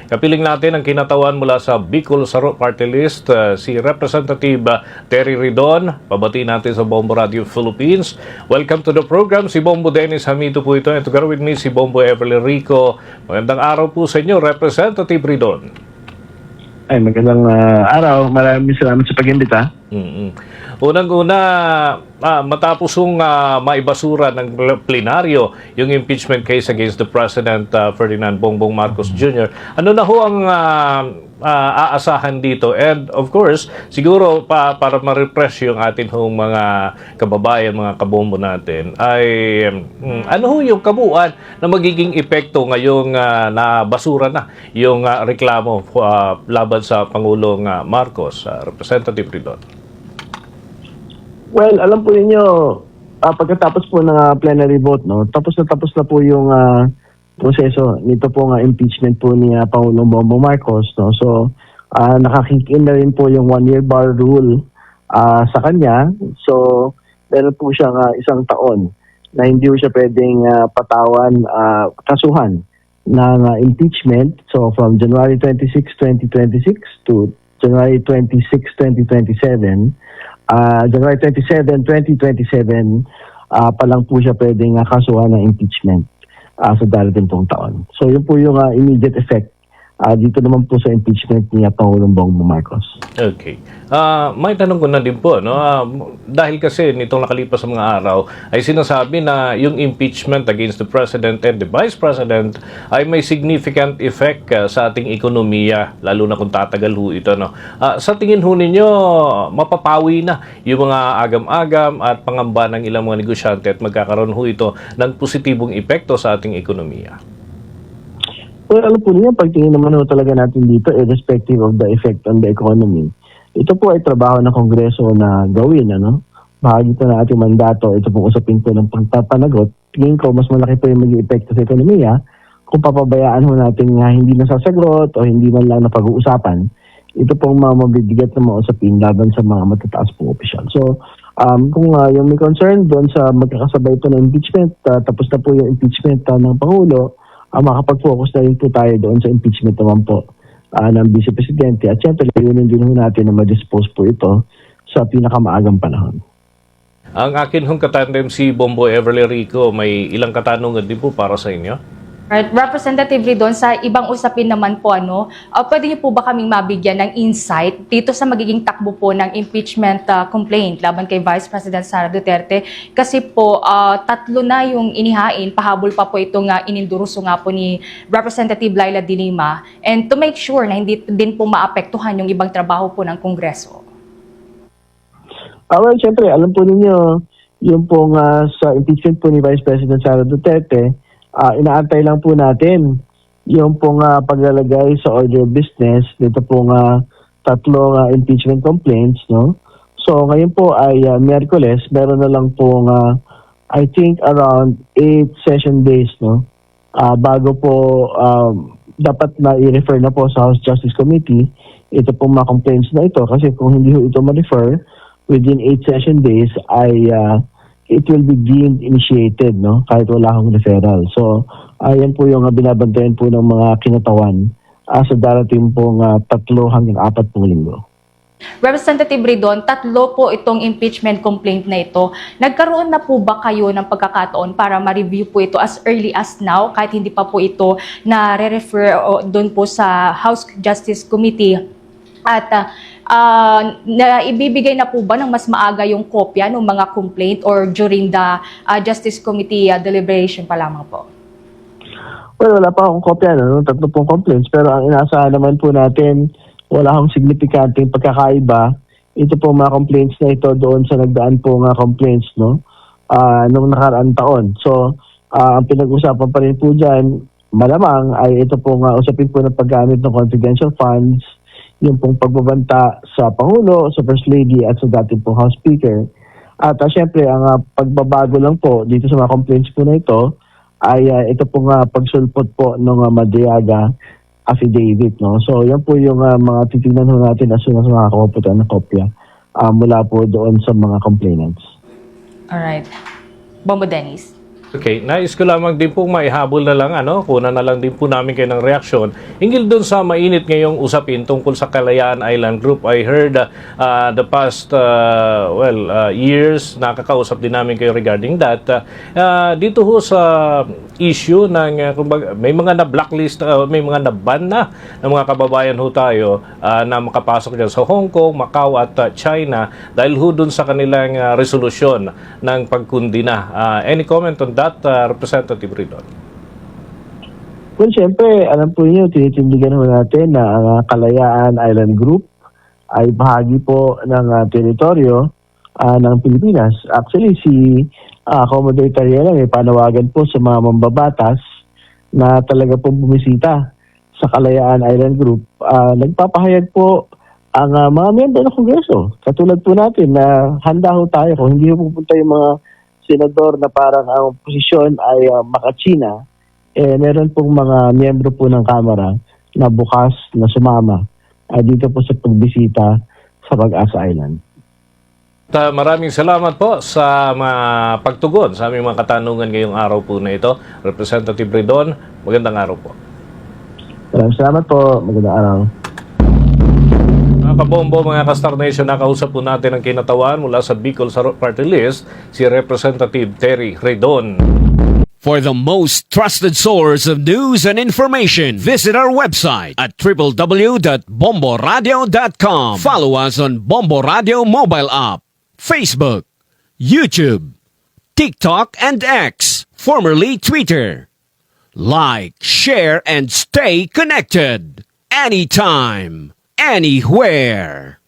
Kapiling natin ang kinatawan mula sa Bicol Saro Party List, si Representative Terry Ridon. Pabati natin sa Bombo Radio Philippines. Welcome to the program. Si Bombo Dennis Hamito po ito. And together with me, si Bombo Everly Rico. Magandang araw po sa inyo, Representative Ridon. Ay, magandang araw. Maraming salamat sa pag-imbita. Unang-una, matapos yung maibasura ng plenaryo yung impeachment case against the President Ferdinand Bongbong Marcos Jr., ano na ho ang aasahan dito? And of course, siguro para ma-refresh yung atin hong mga kababayan, mga kabombo natin, ay ano ho yung kabuuan na magiging epekto ngayong nabasura na yung reklamo laban sa Pangulong Marcos, Representative Ridon? Well, alam po ninyo, pagkatapos po ng plenary vote, no, tapos na po yung proseso nito po impeachment po ni Pangulong Bongbong Marcos. No? So, nakakick in na rin po yung one-year bar rule sa kanya. So, meron po siyang isang taon na hindi po siya pwedeng kasuhan ng impeachment. So, from January 26, 2026 to January 26, 2027, January 27, 2027 pa lang po siya pwedeng kasuhan ng impeachment sa darating pong taon. So yun po yung immediate effect dito naman po sa impeachment ni Pangulong Bongbong Marcos. Okay. May tanong ko na din po, no? Dahil kasi nitong nakalipas sa mga araw ay sinasabi na yung impeachment against the President and the Vice President ay may significant effect sa ating ekonomiya, lalo na kung tatagal ho ito, no? Sa tingin ho ninyo, mapapawi na yung mga agam-agam at pangamba ng ilang mga negosyante at magkakaroon ho ito ng positibong epekto sa ating ekonomiya? Well, alam po niya, pagtingin naman ho talaga natin dito, irrespective of the effect on the economy, ito po ay trabaho ng Kongreso na gawin, ano? Bahagi ito na ating mandato, ito pong usapin po ng pagpapanagot. Tingin ko, mas malaki po yung maging epekto sa ekonomiya kung papabayaan ho natin nga hindi nasasagot o hindi man lang napag-uusapan. Ito pong mga mabibigat na mga usapin laban sa mga matataas pong opisyal. So, kung yung may concern doon sa magkakasabay po ng impeachment, tapos na po yung impeachment ng Pangulo, makapag-focus na rin po tayo doon sa impeachment naman po ng Vice Presidente. At syempre, layunin din natin na ma-dispose po ito sa pinakamaagang panahon. Ang akin hong katandem si Bombo Everly Rico, may ilang katanungan din po para sa inyo. Right, Representative Ridon, sa ibang usapin naman po, pwede niyo po ba kaming mabigyan ng insight dito sa magiging takbo po ng impeachment complaint laban kay Vice President Sara Duterte? Kasi po, 3 na yung inihain, pahabol pa po itong ininduruso nga po ni Representative Laila De Lima, and to make sure na hindi din po maapektuhan yung ibang trabaho po ng Kongreso. Well, syempre, alam po ninyo, yung pong sa impeachment po ni Vice President Sara Duterte, inaantay lang po natin yung pong paglalagay sa order of business dito pong 3 impeachment complaints, no? So ngayon po ay Miyerkules, meron na lang pong I think around 8 session days, no? Bago po dapat na i-refer na po sa House Justice Committee ito pong mga complaints na ito, kasi kung hindi ito ma-refer within 8 session days ay it will be deemed initiated, no? Kahit wala akong referral. So, ayan po yung binabantayan po ng mga kinatawan sa darating pong 3 hanggang 4 pong linggo. Representative Ridon, 3 po itong impeachment complaint na ito. Nagkaroon na po ba kayo ng pagkakataon para ma-review po ito as early as now, kahit hindi pa po ito na-refer doon po sa House Justice Committee? At na ibibigay na po ba ng mas maaga yung kopya ng mga complaint or during the Justice Committee deliberation pa lamang po? Well, wala pa akong kopya, no? 3 pong complaints. Pero ang inaasahan naman po natin, wala akong signifikanteng pagkakaiba. Ito po mga complaints na ito doon sa nagdaan po nga complaints, no? Nung nakaraang taon. So, ang pinag-usapan pa rin po dyan, malamang ay ito po nga usapin po ng paggamit ng confidential funds, yung pong pagbabanta sa Pangulo, sa First Lady at sa dating pong House Speaker. At syempre, ang pagbabago lang po dito sa mga complaints po na ito ay ito pong pagsulpot po ng Madriaga affidavit. No? So yan po yung mga titignan ho natin as soon as makakapunta na kopya mula po doon sa mga complainants. Alright. Bombo Dennis. Okay, nais ko lamang din pong maihabol na lang, kuna na lang din po namin kayo ng reaksyon. Hinggil dun sa mainit ngayong usapin tungkol sa Kalayaan Island Group. I heard the past, years, nakakausap din namin kayo regarding that. Dito ho sa issue ng, kumbaga, may mga na-blacklist, may mga na-ban na ng mga kababayan ho tayo na makapasok dyan sa Hong Kong, Macau at China dahil ho dun sa kanilang resolusyon ng pagkundina. Any comment on that, Representative Ridon? Well, siyempre, alam po niyo, tinitindigan ho natin na ang Kalayaan Island Group ay bahagi po ng teritoryo ng Pilipinas. Actually, si Commodore Tariela may panawagan po sa mga mambabatas na talaga pong bumisita sa Kalayaan Island Group. Nagpapahayag po ang mga miyembro ng Kongreso. Katulad po natin na handa ho tayo kung hindi ho pupunta yung mga senador na parang ang posisyon ay maka-China, meron pong mga miyembro po ng Kamara na bukas na sumama dito po sa pagbisita sa Pag-asa Island. Maraming salamat po sa pagtugon sa aming mga katanungan ngayong araw po na ito. Representative Ridon, magandang araw po. Maraming salamat po. Magandang araw. Mga kabombo, mga ka-Star Nation, nakausap po natin ang kinatawan mula sa Bicol sa Party List, si Representative Terry Ridon. For the most trusted source of news and information, visit our website at www.bomboradio.com. Follow us on Bombo Radio mobile app, Facebook, YouTube, TikTok, and X, formerly Twitter. Like, share, and stay connected. Anytime, anywhere.